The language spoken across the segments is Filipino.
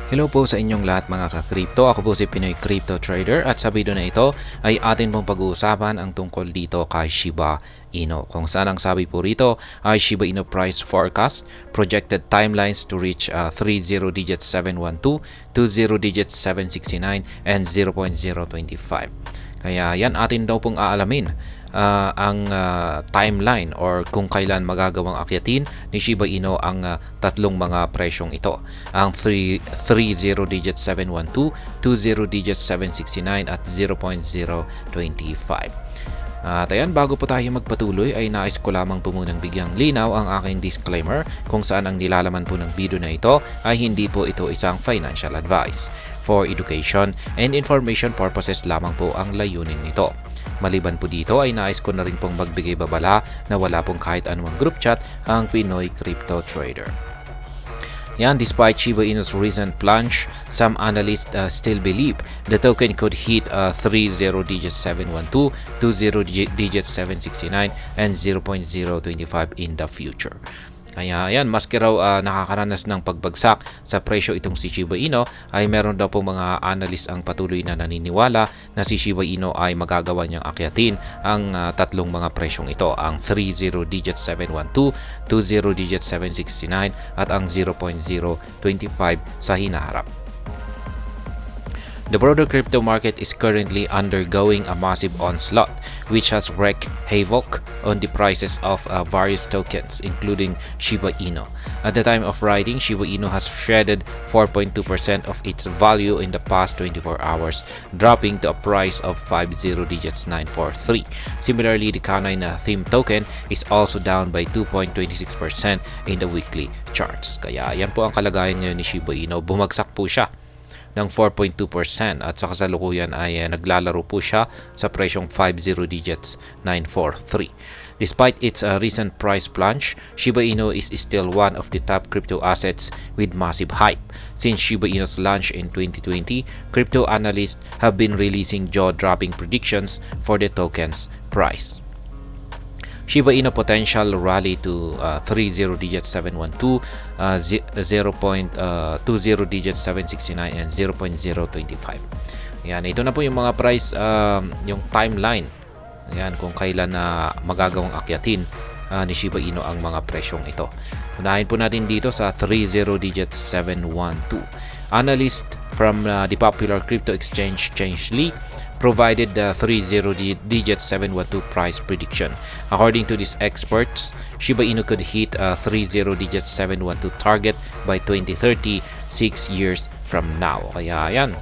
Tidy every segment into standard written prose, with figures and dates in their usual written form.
Hello po sa inyong lahat mga ka-crypto. Ako po si Pinoy Crypto Trader at sa video na ito ay atin pong pag-uusapan ang tungkol dito kay Shiba Inu. Kung saan ang sabi po rito ay Shiba Inu price forecast, projected timelines to reach 30 digits 712, 20 digits 769, and 0.025. Kaya yan atin daw pong aalamin ang timeline or kung kailan magagawang akyatin ni Shiba Inu ang tatlong mga presyong ito. Ang 30 digit 712, 20 digit 769 at 0.025. At ayan, bago po tayo magpatuloy ay nais ko lamang po munang bigyang linaw ang aking disclaimer kung saan ang nilalaman po ng video na ito ay hindi po ito isang financial advice. For education and information purposes lamang po ang layunin nito. Maliban po dito ay nais ko na rin pong magbigay babala na wala pong kahit anumang group chat ang Pinoy Crypto Trader. Yan, despite Shiba Inu's recent plunge, some analysts still believe the token could hit 30 digit 712, 20 digit 769, and 0.025 in the future. Kaya yan, maski raw nakakaranas ng pagbagsak sa presyo itong si Shiba Inu, ay meron daw po mga analyst ang patuloy na naniniwala na si Shiba Inu ay magagawa niyang akyatin ang tatlong mga presyong ito, ang 30 digit 712, 20 digit 769 at ang 0.025 sa hinaharap. The broader crypto market is currently undergoing a massive onslaught, which has wreaked havoc on the prices of various tokens, including Shiba Inu. At the time of writing, Shiba Inu has shredded 4.2% of its value in the past 24 hours, dropping to a price of 50 digits 943. Similarly, the Canine theme token is also down by 2.26% in the weekly charts. Kaya yan po ang kalagayan ngayon ni Shiba Inu. Bumagsak po siya ng 4.2% at sa kasalukuyan ay naglalaro po siya sa presyong 50 digits 943. Despite its recent price plunge, Shiba Inu is still one of the top crypto assets with massive hype. Since Shiba Inu's launch in 2020, crypto analysts have been releasing jaw-dropping predictions for the token's price. Shiba Inu potential rally to 30 digits 712, 0.20 digits 769 and 0.025. Yan, ito na po yung mga price, yung timeline. Yan, kung kailan na magagawang akyatin ni Shiba Inu ang mga presyong ito. Unahin po natin dito sa 30 digits 712. Analyst from the popular crypto exchange Changelly provided the 30 digit 712 price prediction. According to these experts, Shiba Inu could hit a 30 digit 712 target by 2030, 6 years from now. Kaya yan,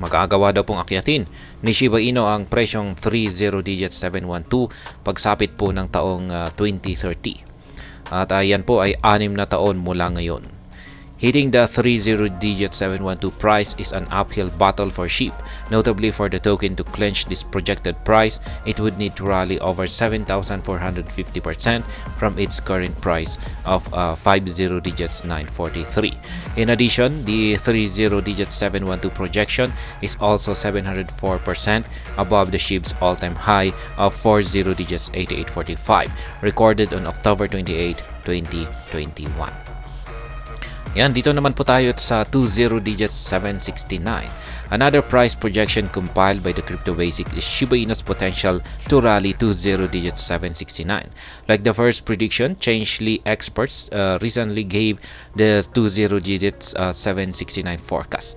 magagawa daw pong akyatin ni Shiba Inu ang presyong 30 digit 712 pagsapit po ng taong 2030. At yan po ay 6 na taon mula ngayon. Hitting the 30 digit 712 price is an uphill battle for SHIB. Notably, for the token to clinch this projected price, it would need to rally over 7,450% from its current price of 50 digits 943. In addition, the 30 digit 712 projection is also 704% above the SHIB's all-time high of 40 digits 8845, recorded on October 28, 2021. Yan, dito naman po tayo sa 20 digits 769. Another price projection compiled by the Crypto Basic is Shiba Inu's potential to rally 20 digits 769. Like the first prediction, Changelly experts recently gave the 20 digits 769 forecast.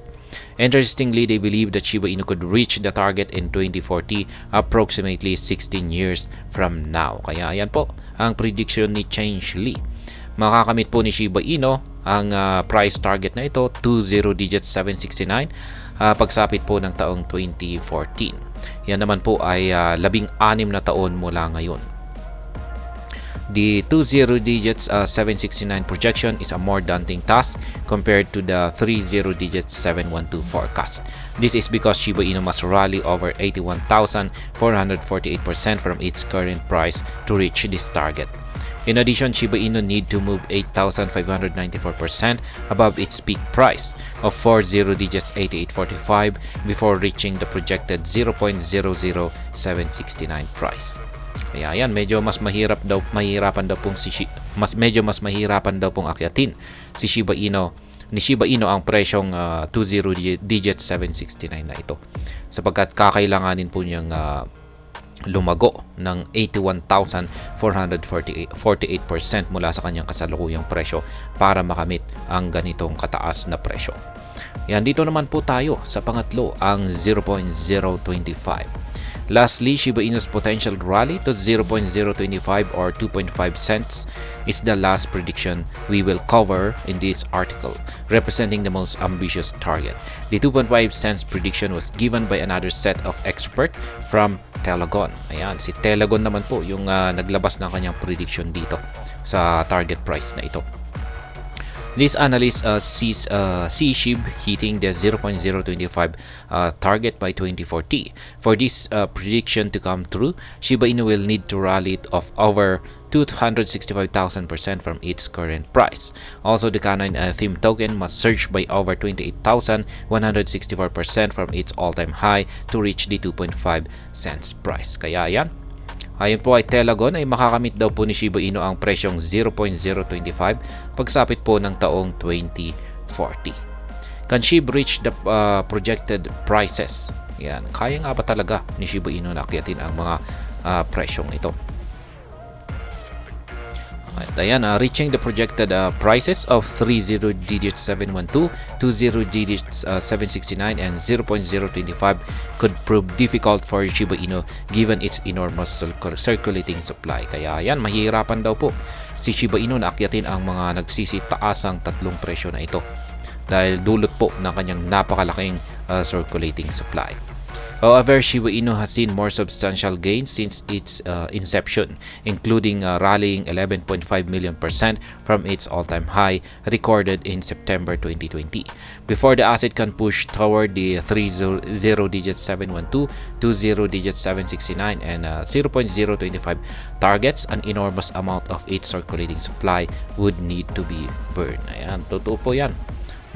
Interestingly, they believe that Shiba Inu could reach the target in 2040, approximately 16 years from now. Kaya ayan po ang prediction ni Changelly. Makakamit po ni Shiba Inu ang price target na ito, 20 digits 769, pagsapit po ng taong 2014. Yan naman po ay 16 na taon mula ngayon. The 20 digits 769 projection is a more daunting task compared to the 30 digits 712 forecast. This is because Shiba Inu must rally over 81,448% from its current price to reach this target. In addition, Shiba Inu need to move 8,594% above its peak price of 40 digits 8845 before reaching the projected 0.00769 price. Kaya yan, medyo mas mahirapan daw pong akyatin si Shiba Inu ni Shiba Inu ang presyong 20 digit 769 na ito, sapagkat kakailanganin po niyang lumago ng 81,448% mula sa kanyang kasalukuyang presyo para makamit ang ganitong kataas na presyo. Yan, dito naman po tayo sa pangatlo, ang 0.025. Lastly, Shiba Inu's potential rally to 0.025 or 2.5 cents is the last prediction we will cover in this article, representing the most ambitious target. The 2.5 cents prediction was given by another set of expert from Telegon. Ayan, si Telegon naman po yung naglabas ng kanyang prediction dito sa target price na ito. This analyst sees SHIB hitting the 0.025 target by 2040. For this prediction to come true, Shiba Inu will need to rally of over 265,000% from its current price. Also, the Canine theme token must surge by over 28,164% from its all-time high to reach the 2.5 cents price. Kaya yan, ayon po ay Telegon ay makakamit daw po ni Shiba Inu ang presyong 0.025 pagsapit po ng taong 2040. Can SHIB reach the projected prices? Yan, kaya nga ba talaga ni Shiba Inu na akyatin ang mga presyong ito? At ayan, reaching the projected prices of 30 digits 712, 20 digits 769, and 0.025 could prove difficult for Shiba Inu given its enormous circulating supply. Kaya ayan, mahihirapan daw po si Shiba Inu na akyatin ang mga nagsisitaasang tatlong presyo na ito dahil dulot po ng kanyang napakalaking circulating supply. However, Shiba Inu has seen more substantial gains since its inception, including rallying 11.5 million% from its all-time high recorded in September 2020. Before the asset can push toward the 30 digit 712, 20 digit 769, and 0.025 targets, an enormous amount of its circulating supply would need to be burned. Ayan, totoo po yan.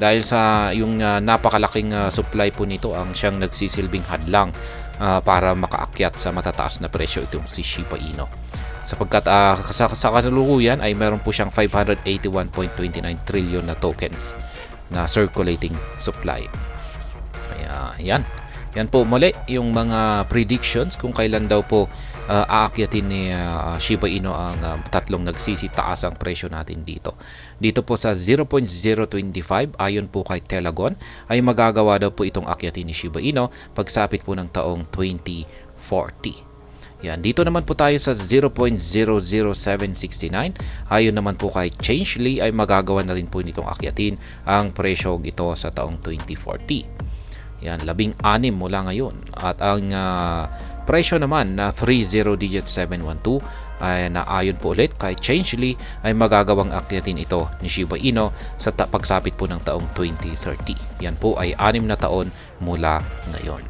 Dahil sa yung napakalaking supply po nito ang siyang nagsisilbing hadlang para makaakyat sa matataas na presyo itong si Shiba Inu. Sapagkat sa kasalukuyan ay meron po siyang 581.29 trillion na tokens na circulating supply. Kaya yan. Yan po muli yung mga predictions kung kailan daw po aakyatin ni Shiba Inu ang tatlong nagsisitaas ang presyo natin dito. Dito po sa 0.025 ayon po kay Telegon ay magagawa daw po itong akyatin ni Shiba Inu pagsapit po ng taong 2040. Yan, dito naman po tayo sa 0.00769. Ayon naman po kay Changely ay magagawa na rin po nitong akyatin ang presyo ito sa taong 2040. Yan, 16 mula ngayon. At ang presyo naman na 30 digit 712 ay naayon po ulit kay Changely ay magagawang akyatin ito ni Shiba Inu sa pagsapit po ng taong 2030. Yan po ay 6 na taon mula ngayon.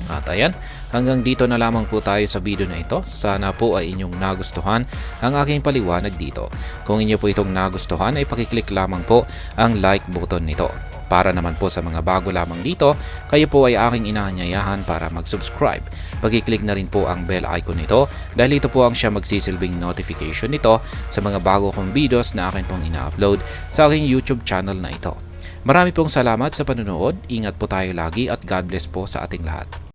At ayan, hanggang dito na lamang po tayo sa video na ito. Sana po ay inyong nagustuhan ang aking paliwanag dito. Kung inyo po itong nagustuhan ay pakiclick lamang po ang like button nito. Para naman po sa mga bago lamang dito, kayo po ay aking inaanyayahan para mag-subscribe. Pag-click na rin po ang bell icon nito dahil ito po ang siya magsisilbing notification nito sa mga bago kong videos na akin pong ina-upload sa aking YouTube channel na ito. Marami pong salamat sa panonood, ingat po tayo lagi at God bless po sa ating lahat.